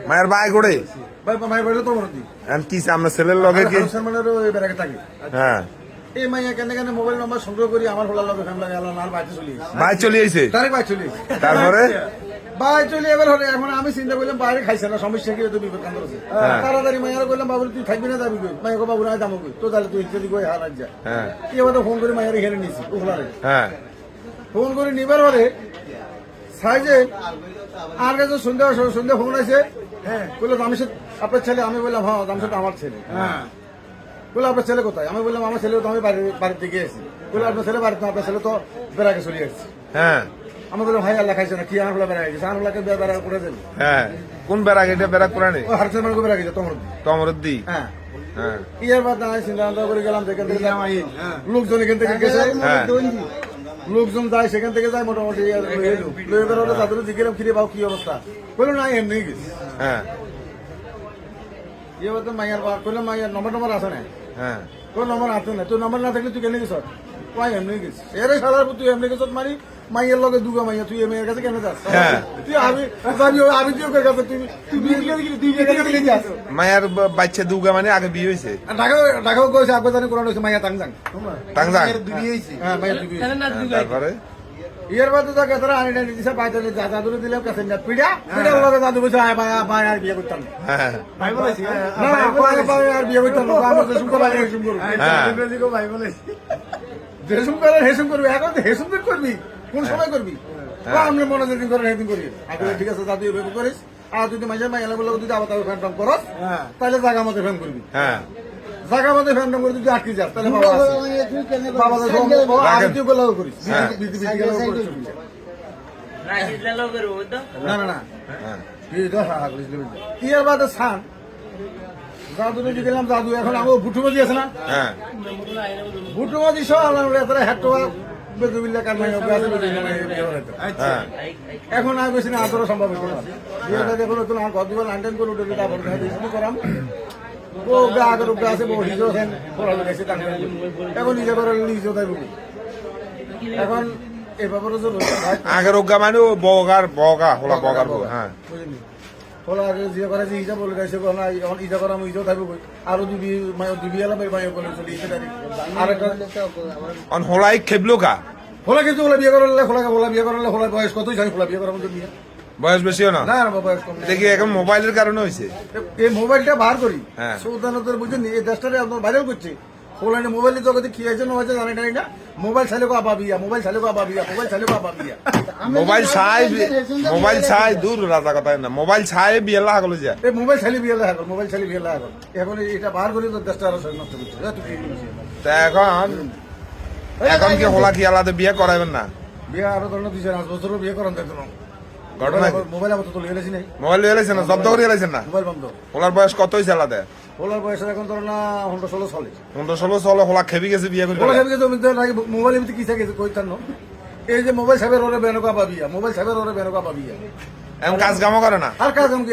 মায়ের ভাই করে ভাই মায়ের বাড়ি তো বড় দি আর কি আমরা ছেলের লগে কি মুসলমানেরও এই বেড়াকে থাকে। হ্যাঁ এই মাইয়া কেন কেন মোবাইল নাম্বার সংগ্রহ করি আমার হলার লগে ফ্যামিলি আল্লাহ নাল বাইতে চলে ভাই চলে আইছে ডাইরেক্ট বাইতে চলে তারপরে ভাই চলে এবার হলে এখন আমি চিন্তা করলাম বাইরে খাইছে না সমস্যা কি তো বিপদ কান্দ আছে তাড়াতাড়ি মাইয়ার কইলাম বাবু তুই থাকবি না যাবি কই মাইয়া কো বাবু না যাবো কই তো তাহলে তুই যদি কই হারাজ যা হ্যাঁ কি এবার ফোন করে মাইয়ারে হেরে নিছি ওখলারে হ্যাঁ ফোন করে নিবার পরে সাইজে আর কাছে সন্ধ্যা ফোন আছে হ্যাঁ বললো জামশেদ আপনার ছেলে আমি বললাম হ্যাঁ জামশেদ আমার ছেলে হ্যাঁ বলে আপনার ছেলে কোথায় আমি বললাম আমার ছেলে তো আমি বাড়িতে গিয়েছি বলে আপনার ছেলে বাড়িতে আপনার ছেলে তো বেড়াকে চলে আসছে হ্যাঁ আমি বললাম ভাই আল্লাহ খাইছে না কি আমার বেড়া গেছে আমার বেড়া করে দেন হ্যাঁ কোন বেড়াক এটা বেড়াক কোরআনে ও হারসের মানে বেড়া গেছে তোমার তমরুদ্দি হ্যাঁ হ্যাঁ ইয়ার বাদ না চিন্তা ভাবনা করে গেলাম সেখান থেকে লোকজন এখান থেকে গেছে হ্যাঁ লোকজন যায় সেখান থেকে যায় মোটামুটি তাদের জিজ্ঞেস ফিরে পাও কি অবস্থা বললো না এমনি গেছে হ্যাঁ ইয়ে বলতো মাইয়ার করলাম মাইয়ার নম্বর আছে না হ্যাঁ তোর নম্বর আছে না তোর নম্বর না থাকলে তুই কেন গেছ কয় এমনি গেছিস এরে সালার তুই এমনি গেছ মারি মাইয়ের লগে দুগা মাইয়া তুই মেয়ের কাছে কেন যাস হ্যাঁ। তুই আমি তুই ওকে কাছে তুই বিয়ে করে যাস মায়ের বাচ্চা দুগা মানে আগে বিয়ে হয়েছে ঢাকাও কইছে আগে জানি কোরআন হইছে মাইয়া টাংজাং টাংজাং হ্যাঁ মাইয়া দুবি তারপরে ইয়ার বাদ তো কেতরা আনি না দিছে বাইতে জাদু দিলাম কাছে না পিড়া লগে জাদু বসে আয় ভাই ভাই আর বিয়ে করতাম হ্যাঁ ভাই বলেছি না ভাই আর বিয়ে করতাম না আমি দেশম করে হেসুম করব হ্যাঁ ভাই বলেছি দেশম করে হেসুম করবি এখন হেসুম করবি কোন সময় করবি আমরা মনোযোগ করে হেসুম করি আগে ঠিক আছে জাদু এভাবে করিস আর তুই মাঝে মাইয়া লাগলো যদি আবার তাও ফ্যান করস তাহলে জায়গা মতো ফ্যান করবি হ্যাঁ জায়গা মতো ফ্যান করে যদি আটকে যাস তাহলে বাবা আগে তুই গোলাও করিস না না না হ্যাঁ ইয়ার বাদে সান জাদু নিয়ে গেলাম জাদু এখন আমি ভুটুবাজি আছে না হ্যাঁ ভুটুবাজি সব আলাদা হেঁটো বেদুবিল্লা কারমাই হ্যাঁ এখন আর বেশি না আদরও সম্ভব হইতো না বিয়েটা দেখুন তো আর ঘর দিবার লাইন করে উঠে দিতে আবার করাম ও আগের উপরে আছে বহু হিজো আছেন পড়ানো গেছে এখন নিজে করে নিজেও তাই বলি এখন এই ব্যাপারে যে আগের অজ্ঞা মানে ও বগা হোলা বগার বউ হ্যাঁ হোলা আগে যে করে যে ইজা বলে গেছে না এখন ইজা করা আমি ইজাও থাকবো আরো দুবি এলাম এই মায়ের বলে চলে ইসে তারিখ আর একটা অন হোলাই খেবলো কা হোলা কিন্তু হোলা বিয়ে করলে হোলা বিয়ে করলে হোলার বয়স কতই জানি হোলা বিয়ে করার মতো বিয়ে বয়স বেশিও না না বয়স কম দেখি এখন মোবাইলের কারণে হয়েছে এই মোবাইলটা বার করি হ্যাঁ। সুলতানদের বুঝছেন এই দেশটারে আপনার ভাইরাল করছে হোলানে মোবাইলের জগতে কি হয়েছে না হয়েছে জানি না মোবাইল চাইলে আবাবিয়া মোবাইল চাইলে আবাবিয়া মোবাইল চাইলে আবাবিয়া মোবাইল ছাই দূর রাজা কথা না মোবাইল ছাই বিয়ে লাগলো যা এই মোবাইল চাইলে বিয়ে লাগা মোবাইল চাইলে বিয়ে লাগা এখন এটা বার করি তো দেশটা আরো নষ্ট করছে তা এখন কি হোলা কি আলাদা বিয়ে করাবেন না বিয়ে আরো ধরনের 2-5 বছরও বিয়ে করান দেখতো ঘটনা মোবাইল আমার তো লিয়ে না মোবাইল লিয়ে না জব্দ করে এলাইছেন না মোবাইল বন্ধ হোলার বয়স কত হয়েছে আলাদা হোলার বয়স এখন ধর না 16 চলে 16 চলে হোলা খেবি গেছে বিয়ে করে মোবাইল এমনি কি থাকে কইতান এই যে মোবাইল সাহেবের ওরে বেনকা পাবিয়া মোবাইল সাহেবের ওরে বেনকা পাবিয়া এমন কাজ কামও করে না আর কাজ আমি